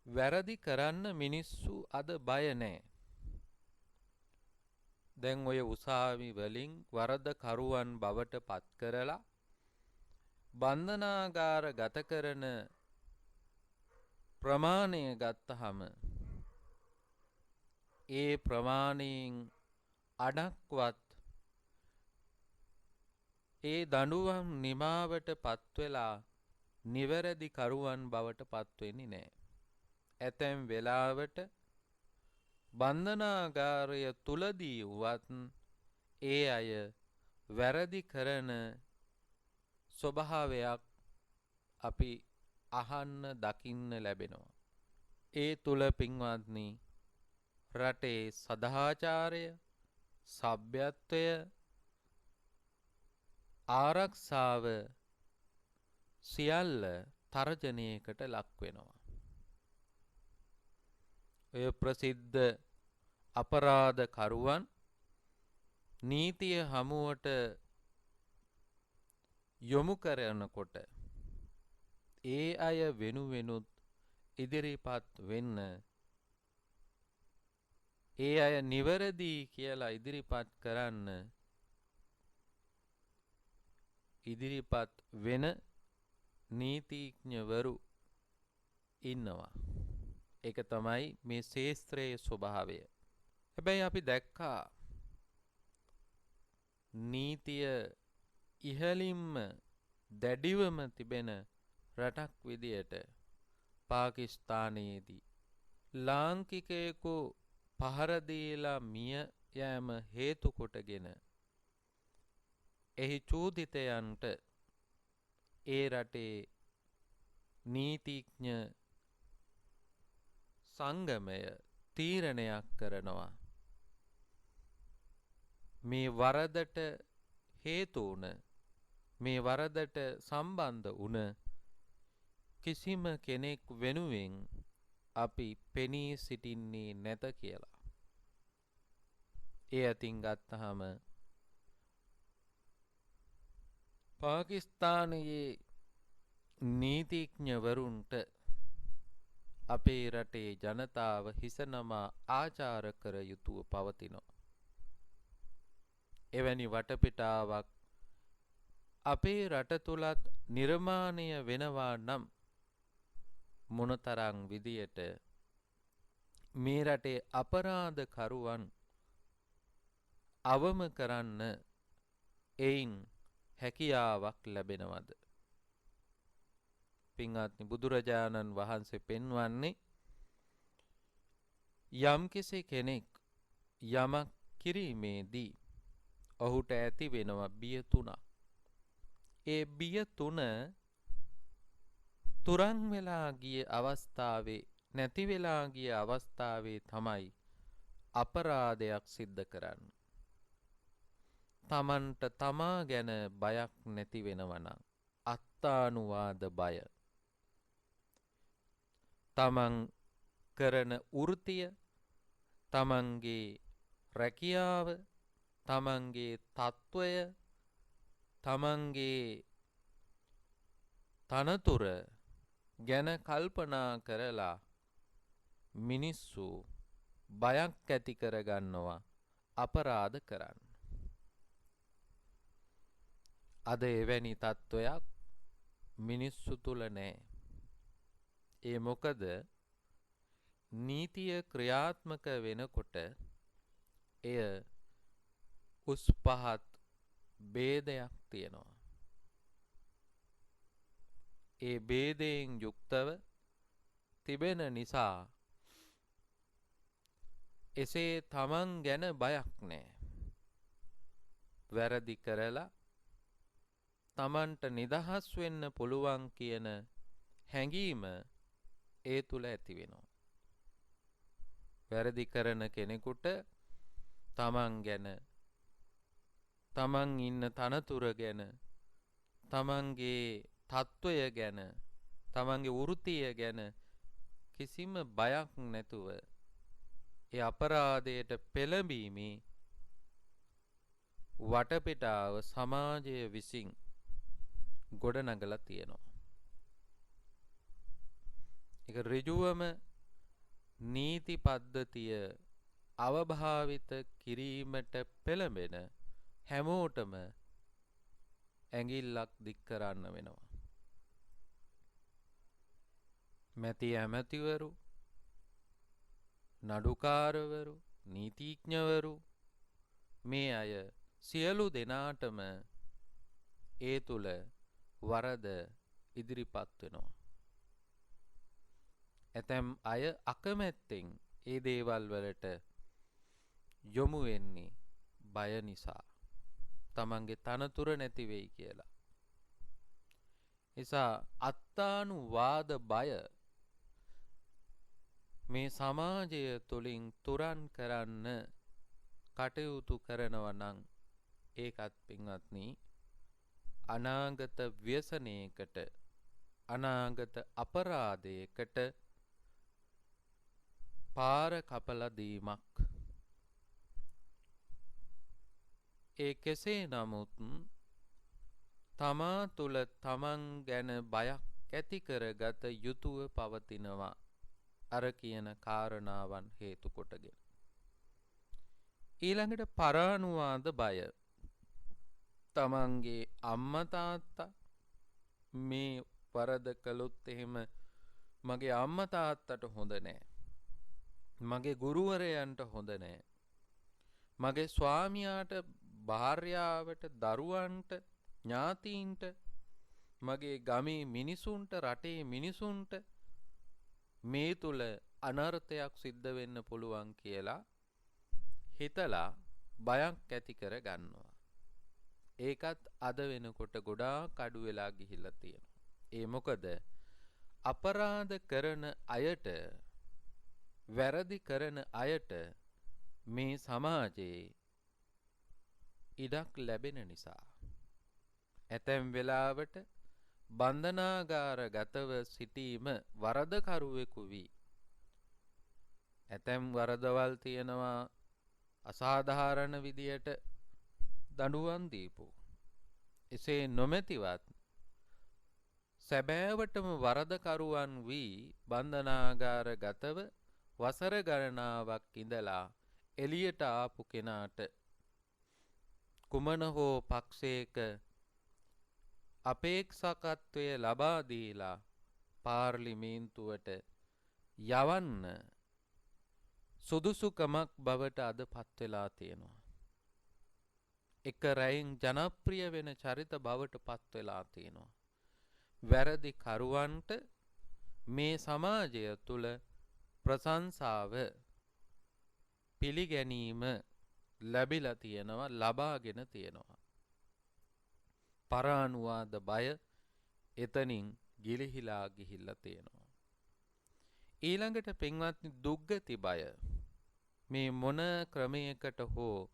වැරදි කරන්න මිනිස්සු අද බය නැහැ. දැන් ඔය උසාවි වලින් වරදකරුවන් බවට පත් කරලා බන්ධනාගාර ගත කරන ප්‍රමාණය ගත්තහම ඒ ප්‍රමාණයෙන් අඩක්වත් ඒ දඬුවම් නිමාවට පත්වෙලා නිවැරදි කරුවන් බවට පත්වෙන්නේ නැහැ. ඇතැම් වෙලාවට බන්ධනාගාරය තුලදී වුවත් ඒ අය වැරදි කරන ස්වභාවයක් අපි අහන්න දකින්න ලැබෙනවා. ඒ තුල පින්වත්නි රටේ සදාචාරය, සભ્યත්වය, ආරක්ෂාව සියල්ල තර්ජනයකට ලක් වෙනවා. ඔය ප්‍රසිද්ධ අපරාධ කරුවන් නීතිය හමුවට යොමු කරනකොට ඒ අය වෙනුවෙනුත් ඉදිරිපත් වෙන්න, ඒ අය නිවැරදි කියලා ඉදිරිපත් කරන්න ඉදිරිපත් වෙන නීතිඥවරු ඉන්නවා. ඒක තමයි මේ ශාස්ත්‍රයේ ස්වභාවය. හැබැයි අපි දැක්කා නීතිය ඉහළින්ම දැඩිවම තිබෙන රටක් විදියට පාකිස්තානයේදී ලාංකිකයෙකු පහර දීලා මිය යෑම හේතු කොටගෙන එහි චූදිතයන්ට ඒ රටේ නීතිඥ සංගමය තීරණයක් කරනවා. මේ වරදට හේතු වුණ, මේ වරදට සම්බන්ධ වුණ කිසිම කෙනෙක් වෙනුවෙන් අපි පෙනී සිටින්නේ නැත කියලා. ඒ අතින් ගත්තහම පාකිස්තානයේ නීතිඥවරුන්ට අපේ රටේ ජනතාව හිසනමා ආචාර කර යුතුව පවතිනවා. එවැනි වටපිටාවක් අපේ රට තුලත් නිර්මාණය වෙනවා නම් මොනතරම් විදියට මේ රටේ අපරාධ කරුවන් අවම කරන්න එයින් හැකියාවක් ලැබෙනවද? පින්වත්නි, බුදුරජාණන් වහන්සේ පෙන්වන්නේ යම්කිසි කෙනෙක් යමක් කිරීමේදී ඔහුට ඇති වෙනවා බිය තුනක්. ඒ බිය තුන තුරන් වෙලා ගිය අවස්ථාවේ නැති වෙලා ගිය අවස්ථාවේ තමයි අපරාධයක් සිද්ධ කරන්නේ. තමන්ට තමා ගැන බයක් නැති වෙනවා නම් අත්තානුවාද බය. තමන් කරන වෘත්තිය, තමන්ගේ රැකියාව, තමන්ගේ තත්වය, තමන්ගේ තනතුර ගැන කල්පනා කරලා මිනිස්සු බයක් ඇති කරගන්නවා අපරාධ කරන්න. අද එවැනි තත්ත්වයක් මිනිස්සු තුල නැහැ. ඒ මොකද නීතිය ක්‍රියාත්මක වෙනකොට එය උස් පහත් ભેදයක් තියෙනවා. ඒ ભેදයෙන් යුක්තව තිබෙන නිසා එසේ තමන් ගැන බයක් නැහැ. වැරදි කරලා තමන්ට නිදහස් වෙන්න පුළුවන් කියන හැඟීම ඒ තුල ඇති වෙනවා. වැරදි කරන කෙනෙකුට තමන් ගැන, තමන් ඉන්න තනතුර ගැන, තමන්ගේ තත්වය ගැන, තමන්ගේ වෘත්තිය ගැන කිසිම බයක් නැතුව ඒ අපරාධයට පෙළඹීමේ වටපිටාව සමාජය විසින් ගොඩනගලා තියෙනවා. ඒක ඍජුවම නීති පද්ධතිය අවභාවිත කිරීමට පෙළඹෙන හැමෝටම ඇඟිල්ලක් දික් කරන්න වෙනවා. මැති ඇමතිවරු, නඩුකාරවරු, නීතිඥවරු මේ අය සියලු දෙනාටම ඒ තුල වරද ඉදිරිපත් වෙනවා. ඇතැම් අය අකමැත්තෙන් ඒ දේවල් වලට යොමු වෙන්නේ බය නිසා. තමන්ගේ තනතුර නැති වෙයි කියලා. නිසා අත්තානුවාද බය මේ සමාජය තුලින් තුරන් කරන්න කටයුතු කරනවා නම් ඒකත් පින්වත්නි අනාගත ව්‍යසනයකට, අනාගත අපරාධයකට පාර කපලා දීමක්. ඒ කෙසේ නමුත් තමා තුල තමන් ගැන බයක් ඇති කරගත යුතුව පවතිනවා. අර කියන කාරණාවන් හේතු කොටගෙන. ඊළඟට පරානුවාද බය. තමන්ගේ අම්මා තාත්තා මේ වරද කළොත් එහෙම මගේ අම්මා තාත්තට හොඳ නෑ. මගේ ගුරුවරයන්ට හොඳ නෑ. මගේ ස්වාමියාට, භාර්යාවට, දරුවන්ට, ඥාතීන්ට, මගේ ගමේ මිනිසුන්ට, රටේ මිනිසුන්ට මේ තුල අනර්ථයක් සිද්ධ වෙන්න පුළුවන් කියලා හිතලා බයක් ඇති කර ගන්නවා. ඒකත් අද වෙනකොට ගොඩාක් අඩු වෙලා ගිහිල්ලා තියෙනවා. ඒ මොකද අපරාධ කරන අයට, වැරදි කරන අයට මේ සමාජයේ ඉඩක් ලැබෙන නිසා. ඇතැම් වෙලාවට බන්ධනාගාරගතව සිටීම වරදකරුවෙකු වී. ඇතැම් වරදවල් තියෙනවා අසාධාරණ විදියට දඬුවම් දීපු. එසේ නොමැතිවත් සැබෑවටම වරදකරුවන් වී බන්ධනාගාරගතව වසර ගණනාවක් ඉඳලා එළියට ආපු කෙනාට කුමන හෝ පක්ෂයක අපේක්ෂකත්වය ලබා දීලා පාර්ලිමේන්තුවට යවන්න සුදුසුකමක් බවට අද පත් වෙලා තියෙනවා. එක රැයින් ජනප්‍රිය වෙන චරිත බවට පත් වෙලා තියෙනවා. වැරදි කරුවන්ට මේ සමාජය තුල ප්‍රශංසාව, පිළිගැනීම ලැබිලා තියෙනවා, ලබාගෙන තියෙනවා. පරානුවාද බය එතනින් ගිලිහිලා ගිහිල්ලා තියෙනවා. ඊළඟට පින්වත්නි දුක්ගති බය. මේ මොන ක්‍රමයකට හෝ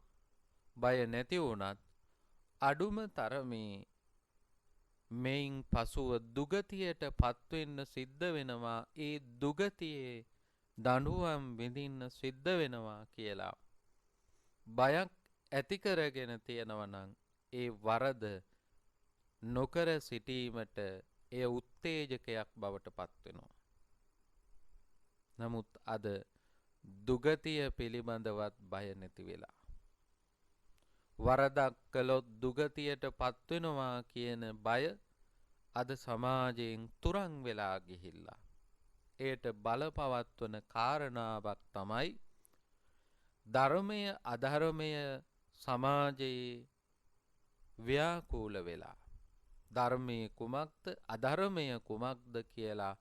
බය නැති වුණත් අඩුම තරමේ මෙයින් පසුව දුගතියට පත්වෙන්න සිද්ධ වෙනවා. ඒ දුගතියේ දඬුවම් විඳින්න සිද්ධ වෙනවා කියලා බයක් ඇති කරගෙන තියෙනවා නම් ඒ වරද නොකර සිටීමට එය උත්තේජකයක් බවට පත් වෙනවා. නමුත් අද දුගතිය පිළිබඳවත් බය නැති වෙලා වරදක් කළොත් දුගතියට පත් වෙනවා කියන බය අද සමාජයෙන් තුරන් වෙලා ගිහිල්ලා. ඒට බලපවත්වන කාරණාවක් තමයි ධර්මය අධර්මය සමාජයේ ව්‍යාකූල වෙලා ධර්මයේ කුමක්ද අධර්මය කුමක්ද කියලා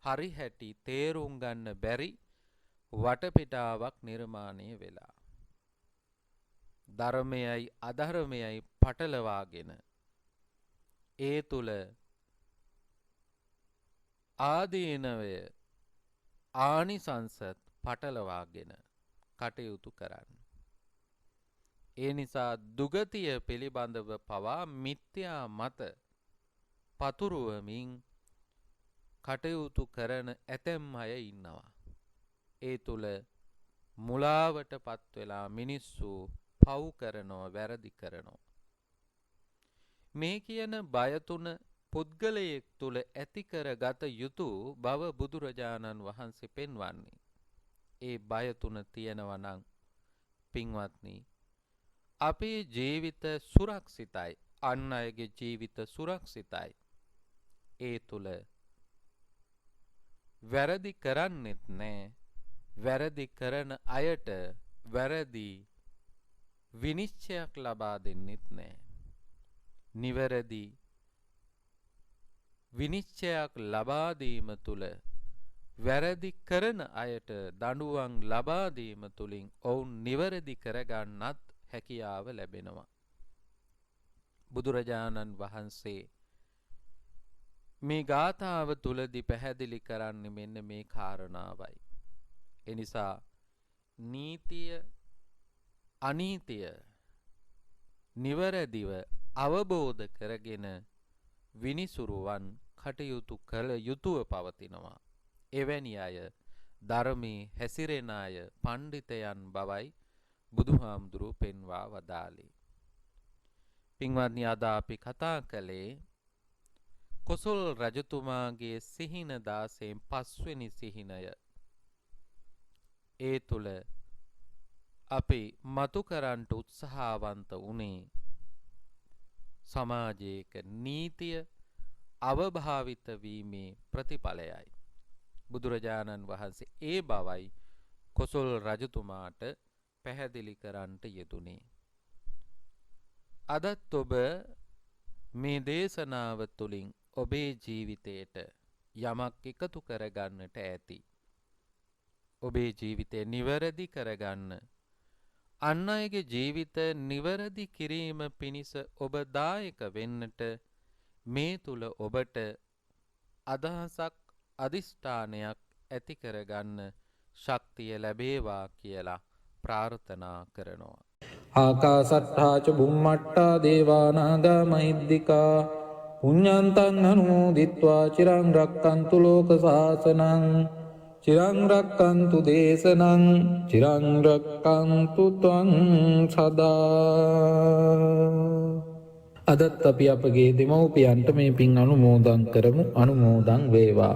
හරි හැටි තේරුම් ගන්න බැරි වටපිටාවක් නිර්මාණය වෙලා ධර්මයයි අධර්මයයි පටලවාගෙන ඒ තුල ආදීනවය ආනිසංසත් පටලවාගෙන කටයුතු කරන්න. ඒ නිසා දුගතිය පිළිබඳව පවා මිත්‍යා මත පතුරුවමින් කටයුතු කරන ඇතැම් අය ඉන්නවා. ඒ තුල මුලාවට පත් වෙලා මිනිස්සු පව් කරනවා වැරදි කරනවා. මේ කියන බය තුන පුද්ගලයෙක් තුල ඇති කරගත යුතු බව බුදුරජාණන් වහන්සේ පෙන්වන්නේ. ඒ බය තුන තියෙනවා නම් පින්වත්නි අපේ ජීවිත සුරක්ෂිතයි. අන් අයගේ ජීවිත සුරක්ෂිතයි. ඒ තුල වැරදි කරන්නෙත් නෑ. වැරදි කරන අයට වැරදි විනිශ්චයක් ලබා දෙන්නෙත් නෑ. නිවැරදි විනිශ්චයක් ලබා දීම තුල වැරදි කරන අයට දඬුවම් ලබා දීම තුලින් ඔවුන් නිවැරදි කරගන්නත් හැකියාව ලැබෙනවා. බුදුරජාණන් වහන්සේ මේ ගාථාව තුලදී පැහැදිලි කරන්නේ මෙන්න මේ කාරණාවයි. එනිසා නීතිය අනීතිය නිවැරදිව අවබෝධ කරගෙන විනිසුරුවන් කටයුතු කළ යුතුව පවතිනවා. එවැනි අය ධර්මයේ හැසිරෙන අය පඬිතයන් බවයි බුදුහාමුදුරුවෝ පෙන්වා වදාළේ. පින්වත්නි අද අපි කතා කළේ කොසල් රජතුමාගේ සිහින 16න් 5 වෙනි සිහිනය. ඒ තුල අපි මතු කරන්නට උත්සාහවන්ත වුණේ සමාජයක නීතිය අවභාවිත වීමේ ප්‍රතිඵලයයි. බුදුරජාණන් වහන්සේ ඒ බවයි කොසල් රජතුමාට පැහැදිලි කරන්නට යෙදුනේ. අදත් ඔබ මේ දේශනාව තුළින් ඔබේ ජීවිතයට යමක් එකතු කරගන්නට ඇති. ඔබේ ජීවිතය නිවැරදි කරගන්න අන් අයගේ ජීවිත නිවැරදි කිරීම පිණිස ඔබ දායක වෙන්නට මේ තුල ඔබට අදහසක් අදිෂ්ඨානයක් ඇති කරගන්න ශක්තිය ලැබේවා කියලා ප්‍රාර්ථනා කරනවා. ආකාසට්ඨා ච බුම්මට්ඨා දේවානාගා මහිද්దికා පුඤ්ඤන්තං අනුමෝදිත්වා චිරං රක්칸තු ලෝක සාසනං චිරං රක්칸තු දේශනං චිරං රක්칸තු ත්වං සදා. අදත් අපි අපගේ දෙමව්පියන්ට මේ පින් අනුමෝදන් කරමු. අනුමෝදන් වේවා.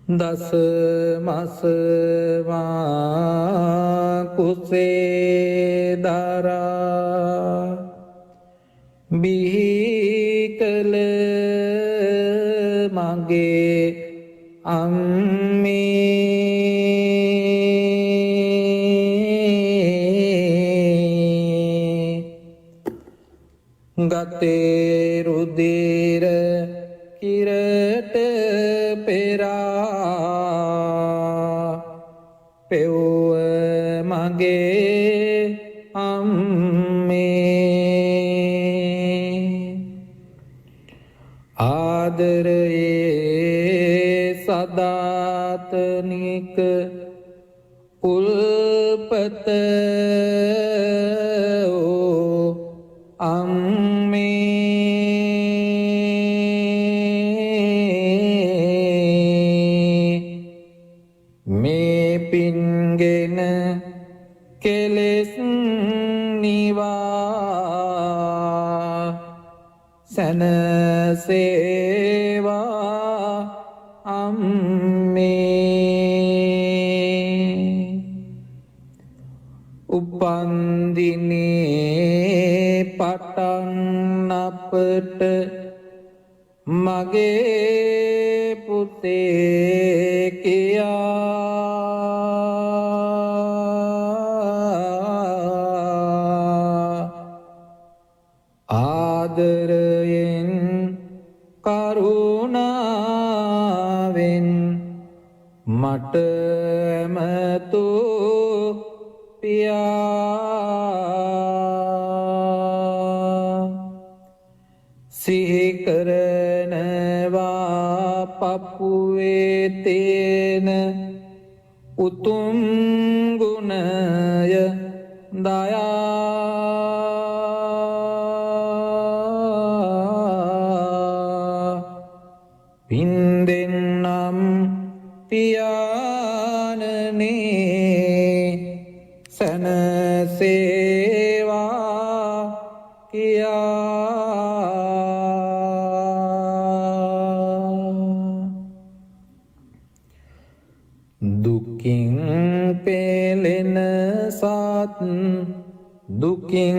දස මස වා කුසේ දරා බිහි කළ මගේ අම්මේ ගතේ රුධිර කිරට පෙරා පෙව්ව මගේ අම්මේ සදාතනික උල්පත මේ පින්ගෙන කෙලෙස් නිවා සැනසේවා අම්මේ උපන්දිනේ පටන් අපට මගේ පුතේ කියා ආදරයෙන් කරුණාවෙන් මට මතු පියා සිහි කරනවා පපුවේ තියෙන උතුම් ගුණය දයා පින්දෙන්නම් පියාණනේ සැනසේවා කියා දුකින් පෙළෙන සත් දුකින්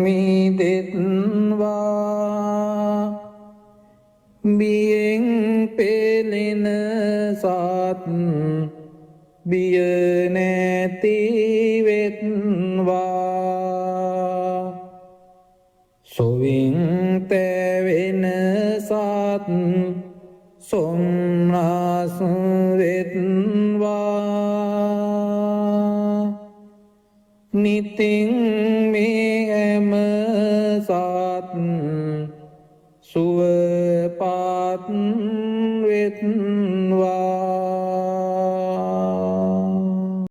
මිදෙත්වා බියෙන් පෙළෙන සත් බිය නැතිවෙත්වා සොවින් තැවෙන සත් සොම්නස් වෙත්වා නිතින් මේ හැම සත් සුවපත් වෙත්වා